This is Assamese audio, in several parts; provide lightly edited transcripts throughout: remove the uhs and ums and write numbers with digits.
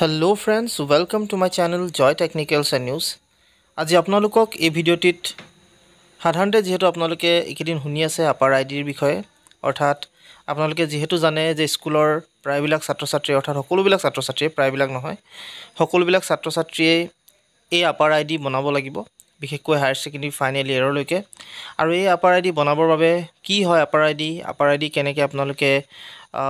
Hello friends, welcome to my channel Joy Technicals and News. আজি আপোনালোকক এই ভিডিঅ'টিত সাধাৰণতে যেহেতু আপোনালোকে এইকেইদিন শুনি আছে আপাৰ আইডিৰ বিষয়ে অৰ্থাৎ আপোনালোকে যেহেতু জানে যে স্কুলৰ প্ৰায়বিলাক ছাত্ৰ-ছাত্ৰী অৰ্থাৎ সকলোবিলাক ছাত্ৰ-ছাত্ৰীয়ে প্ৰায়বিলাক নহয় সকলোবিলাক ছাত্ৰ-ছাত্ৰীয়ে এই আপাৰ আইডি বনাব লাগিব বিশেষকৈ হায়াৰ সেকেন্ডাৰী ফাইনেল ইয়াৰলৈকে আৰু এই আপাৰ আইডি বনাবৰ বাবে কি হয় আপাৰ আইডি কেনেকৈ আপোনালোকে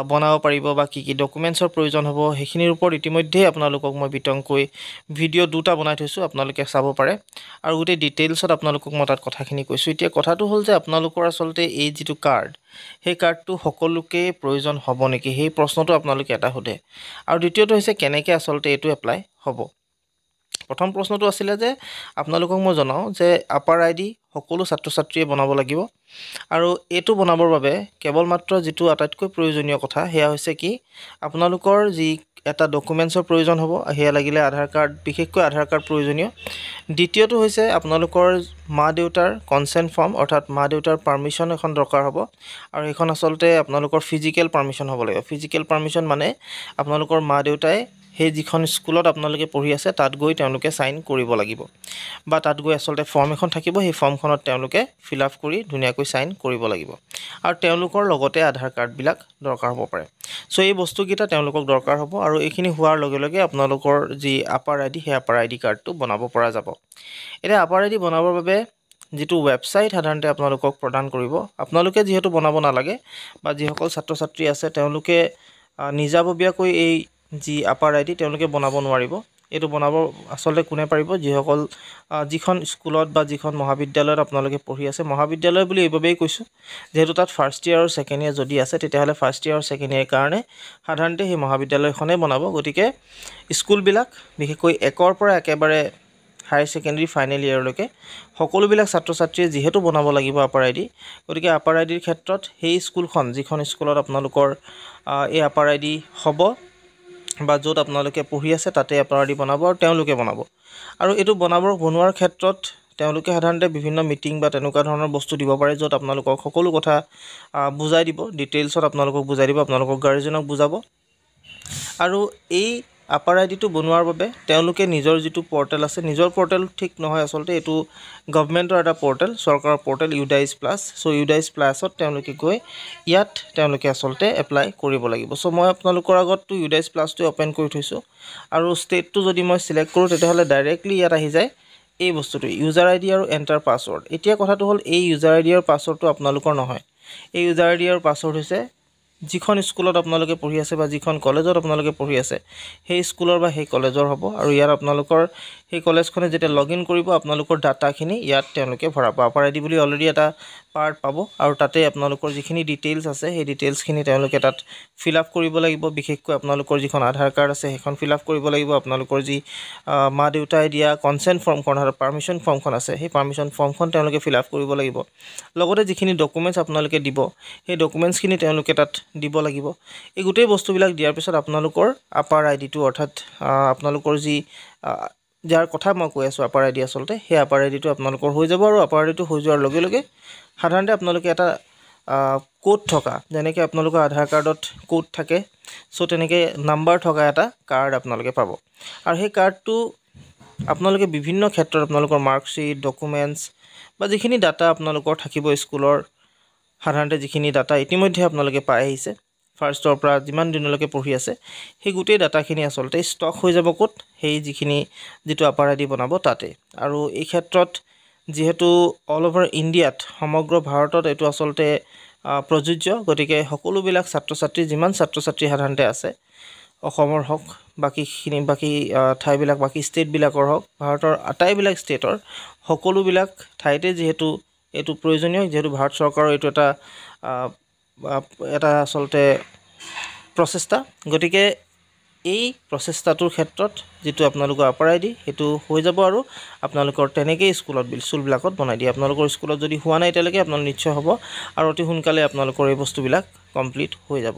বনাব পাৰিব বা কি কি ডকুমেন্টছৰ প্ৰয়োজন হ'ব হেখিনিৰ ওপৰত ইতিমধ্যে আপোনালোকক মই বিতংকৈ ভিডিঅ' দুটা বনাই থৈছো আপোনালোকে চাব পাৰে আৰু গোটেই ডিটেইলছত আপোনালোকক মই তাত কথাখিনি কৈছো এতিয়া কথাটো হ'ল যে আপোনালোকৰ আসলতে এই যেটো কাৰ্ড সেই কাৰ্ডটো সকলোকে প্ৰয়োজন হ'ব নেকি সেই প্ৰশ্নটো আপোনালোকে এটা সোধে আৰু দ্বিতীয়টো হৈছে কেনেকৈ আসলতে এটো এপ্লাই হ'ব প্ৰথম প্ৰশ্নটো আছিল যে আপোনালোকক মই জনাও যে আপাৰ আইডি সকলো ছাত্ৰ-ছাত্ৰীয়ে বনাব লাগিব আৰু এটো বনাবৰ বাবে কেৱল মাত্ৰ যেটো আটাইতকৈ প্ৰয়োজনীয় কথা হেয়া হৈছে কি আপোনালোকৰ যি এটা ডকুমেন্টছৰ প্ৰয়োজন হ'ব হেয়া লাগিলে আধাৰ কাৰ্ড বিশেষকৈ আধাৰ কাৰ্ড প্ৰয়োজনীয় দ্বিতীয়টো হৈছে আপোনালোকৰ মা দেউতাৰ কনসেন্ট ফৰ্ম অৰ্থাৎ মা দেউতাৰ পাৰমিশন এখন দৰকাৰ হ'ব আৰু এখন আসলতে আপোনালোকৰ ফিজিক্যাল পাৰমিশন হ'ব লাগিব ফিজিক্যাল পাৰমিশন মানে আপোনালোকৰ মা দেউতাই হে যিখন স্কুলত আপোনালোকে পঢ়ি আছে তাত গৈ তেওঁলোকে সাইন কৰিব লাগিব বা তাত গৈ আসলতে ফৰ্ম এখন থাকিব সেই ফৰ্মখনত তেওঁলোকে ফিল আপ কৰি ধুনিয়াকৈ সাইন কৰিব লাগিব আৰু তেওঁলোকৰ লগতে আধাৰ কাৰ্ড বিলাক দৰকাৰ হ'ব পাৰে সো এই বস্তুকিটা তেওঁলোকক দৰকাৰ হ'ব আৰু এইখিনি হোৱাৰ লগে লগে আপোনালোকৰ যি আপাৰ আইডি হে আপাৰ আইডি কাৰ্ডটো বনাব পৰা যাব এটা আপাৰ আইডি বনাবৰ বাবে যেটো ওয়েবসাইট সাধাৰণতে আপোনালোকক প্ৰদান কৰিব আপোনালোকে যেহেতু বনাব নালাগে বা যিসকল ছাত্ৰ-ছাত্ৰী আছে তেওঁলোকে নিজাববীয়াকৈ এই যি আপাৰ আইডি তেওঁলোকে বনাব নোৱাৰিব এটো বনাব আসলে কোনে পাৰিব যিসকল যিখন স্কুলত বা যিখন মহাবিদ্যালয়ত আপোনালোকে পঢ়ি আছে মহাবিদ্যালয় বুলি এইবাবেই কৈছো যেহেতু তাত ফাৰ্ষ্ট ইয়াৰ আৰু সেকেন্ড ইয়াৰ যদি আছে তেতিয়াহলে ফাৰ্ষ্ট ইয়াৰ আৰু সেকেন্ড ইয়াৰ কাৰণে সাধাৰণতে সেই মহাবিদ্যালয়খনে বনাব গতিকে স্কুলবিলাক বিশেষকৈ একৰ পৰা একেবাৰে হায়াৰ সেকেন্ডাৰী ফাইনেল ইয়াৰলৈকে সকলোবিলাক ছাত্ৰ-ছাত্ৰীয়ে যেহেতু বনাব লাগিব আপাৰ আইডি গতিকে আপাৰ আইডিৰ ক্ষেত্ৰত সেই স্কুলখন যিখন স্কুলত আপোনালোকৰ এই আপাৰ আইডি হ'ব বা য'ত আপোনালোকে পঢ়ি আছে তাতে আপাৰ আইডি বনাব আৰু তেওঁলোকে বনাব আৰু এটো বনোৱাৰ ক্ষেত্ৰত তেওঁলোকে সাধাৰণতে বিভিন্ন মিটিং বা তেনেকুৱা ধৰণৰ বস্তু দিব পাৰে য'ত আপোনালোকক সকলো কথা বুজাই দিব ডিটেইলছত আপোনালোকক বুজাই দিব আপোনালোকৰ গাৰ্জেনক বুজাব আৰু এই আপাৰ আইডিটো বনোৱাৰ বাবে তেওঁলোকে নিজৰ যেটো পোৰ্টেল আছে নিজৰ পোৰ্টেল ঠিক নহয় আসলতে এটো গভৰ্ণমেন্টৰ এটা পোৰ্টেল চৰকাৰৰ portal UDISE plus so UDISE প্লাছত তেওঁলোকে গৈ ইয়াত তেওঁলোকে আসলতে এপ্লাই কৰিব লাগিব সো মই আপোনালোকৰ আগতটো ইউডাইছ প্লাসটো ওপেন কৰি থৈছো আৰু ষ্টেটটো যদি মই সিলেক্ট কৰো তেতিয়াহলে ডাইৰেক্টলি ইয়াত আহি যায় এই বস্তুটো ইউজাৰ আইডি আৰু এন্টাৰ পাসৱৰ্ড এতিয়া কথাটো হ'ল এই ইউজাৰ আইডি আৰু পাসৱৰ্ডটো আপোনালোকৰ নহয় এই ইউজাৰ আইডি আৰু পাসৱৰ্ড হৈছে যিখন স্কুলত আপোনালোকে পঢ়ি আছে বা যিখন কলেজত আপোনালোকে পঢ়ি আছে সেই স্কুলৰ বা সেই কলেজৰ হ'ব আৰু ইয়াৰ আপোনালোকৰ সেই কলেজখনে যেতিয়া লগইন কৰিব আপোনালোকৰ ডাটাখিনি ইয়াত তেওঁলোকে ভৰাব আপাৰ আইডি বুলি অলৰেডি এটা পাৰ্ট পাব আৰু তাতে আপোনালোকৰ যিখিনি ডিটেইলছ আছে সেই ডিটেইলছখিনি তেওঁলোকে তাত ফিল আপ কৰিব লাগিব বিশেষকৈ আপোনালোকৰ যিখন আধাৰ কাৰ্ড আছে সেইখন ফিল আপ কৰিব লাগিব আপোনালোকৰ যি মা দেউতাই দিয়া কনসেন্ট ফৰ্মখন আৰু পাৰমিশন ফৰ্মখন আছে সেই পাৰমিশন ফৰ্মখন তেওঁলোকে ফিল আপ কৰিব লাগিব লগতে যিখিনি ডকুমেন্টছ আপোনালোকে দিব সেই ডকুমেন্টছখিনি তেওঁলোকে তাত দিব লাগিব এই গোটেই বস্তুবিলাক দিয়াৰ পিছত আপোনালোকৰ আপাৰ আইডিটো অৰ্থাৎ আপোনালোকৰ যি যাৰ কথা মই কৈ আছো আপাৰ আইডি আসলতে সেই আপাৰ আইডিটো আপোনালোকৰ হৈ যাব আৰু আপাৰ আইডিটো হৈ যোৱাৰ লগে লগে সাধাৰণতে আপোনালোকে এটা কোড থকা যেনেকৈ আপোনালোকৰ আধাৰ কাৰ্ডত কোড থাকে সো তেনেকৈ নাম্বাৰ থকা এটা কাৰ্ড আপোনালোকে পাব আৰু সেই কাৰ্ডটো আপোনালোকে বিভিন্ন ক্ষেত্ৰত আপোনালোকৰ মাৰ্কশিট ডকুমেন্টছ বা যিখিনি ডাটা আপোনালোকৰ থাকিব স্কুলৰ সাধাৰণতে যিখিনি ডাটা ইতিমধ্যে আপোনালোকে পাই আহিছে ফাৰ্ষ্টৰ পৰা যিমান দিনলৈকে পঢ়ি আছে সেই গোটেই ডাটাখিনি আসলতে ষ্টক হৈ যাব ক'ত সেই যিখিনি যেটো আপাৰ আইডি বনাব তাতে আৰু এই ক্ষেত্ৰত যেহেতু অল ওভাৰ ইণ্ডিয়াত সমগ্ৰ ভাৰতত এটো আসলতে প্ৰযোজ্য গতিকে সকলোবিলাক ছাত্ৰ-ছাত্ৰী যিমান ছাত্ৰ-ছাত্ৰী সাধাৰণতে আছে অসমৰ হক বাকি ঠাইবিলাক বাকি ষ্টেট বিলাকৰ হক ভাৰতৰ আটাইবিলাক ষ্টেটৰ সকলোবিলাক ঠাইতে যেহেতু এটো প্ৰয়োজনীয় যেহেতু ভাৰত চৰকাৰৰ এটো এটা আসলতে প্ৰচেষ্টা গতিকে এই প্ৰচেষ্টাটোৰ ক্ষেত্ৰত যেটো আপোনালোকৰ আপাৰ আইডি হেতু হৈ যাব আৰু আপোনালোকৰ তেনেকৈ স্কুলবিলাকত বনাই দিয়ে আপোনালোকৰ স্কুলত যদি হোৱা নাই তেলকে আপোনালোক নিশ্চয় হ'ব আৰু অতি সোনকালে আপোনালোকৰ এই বস্তুবিলাক কমপ্লিট হৈ যাব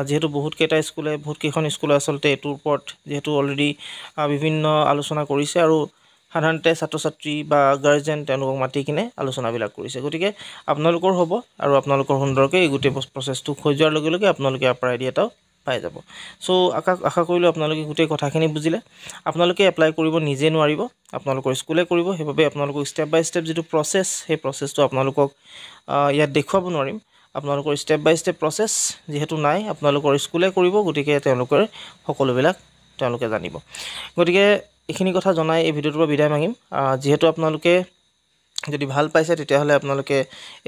যেহেতু বহুত কেইখন স্কুলে আসলতে এটোৰ ওপৰত যেহেতু অলৰেডি বিভিন্ন আলোচনা কৰিছে আৰু সাধাৰণতে ছাত্ৰ-ছাত্ৰী বা গাৰ্জেন তেওঁলোকক মাতি কিনে আলোচনাবিলাক কৰিছে গতিকে আপোনালোকৰ হ'ব আৰু আপোনালোকৰ সুন্দৰকৈ এই গোটেই প্ৰচেছটো হৈ যোৱাৰ লগে লগে আপোনালোকে আপাৰ আইডি এটাও পাই যাব সো আশা কৰিলোঁ আপোনালোকে গোটেই কথাখিনি বুজিলে আপোনালোকে এপ্লাই কৰিব নিজে নোৱাৰিব আপোনালোকৰ স্কুলে কৰিব সেইবাবে আপোনালোকক ষ্টেপ বাই ষ্টেপ যিটো প্ৰচেছ সেই প্ৰচেছটো আপোনালোকক ইয়াত দেখুৱাব নোৱাৰিম আপোনালোকৰ ষ্টেপ বাই ষ্টেপ প্ৰচেছ যেহেতু নাই আপোনালোকৰ স্কুলে কৰিব গতিকে তেওঁলোকৰ সকলোবিলাক তেওঁলোকে জানিব গতিকে এইখিনি কথা জনাই এই ভিডিঅ'টোৰ পৰা বিদায় মাগিম যেহেতু আপোনালোকে যদি ভাল পাইছে তেতিয়াহ'লে আপোনালোকে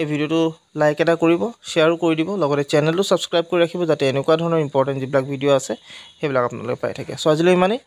এই ভিডিঅ'টো লাইক এটা কৰিব শ্বেয়াৰো কৰি দিব লগতে চেনেলটো ছাবস্ক্ৰাইব কৰি ৰাখিব যাতে এনেকুৱা ধৰণৰ ইম্পৰ্টেণ্ট যিবিলাক ভিডিঅ' আছে সেইবিলাক আপোনালোকে পাই থাকে সো আজিলৈ ইমানেই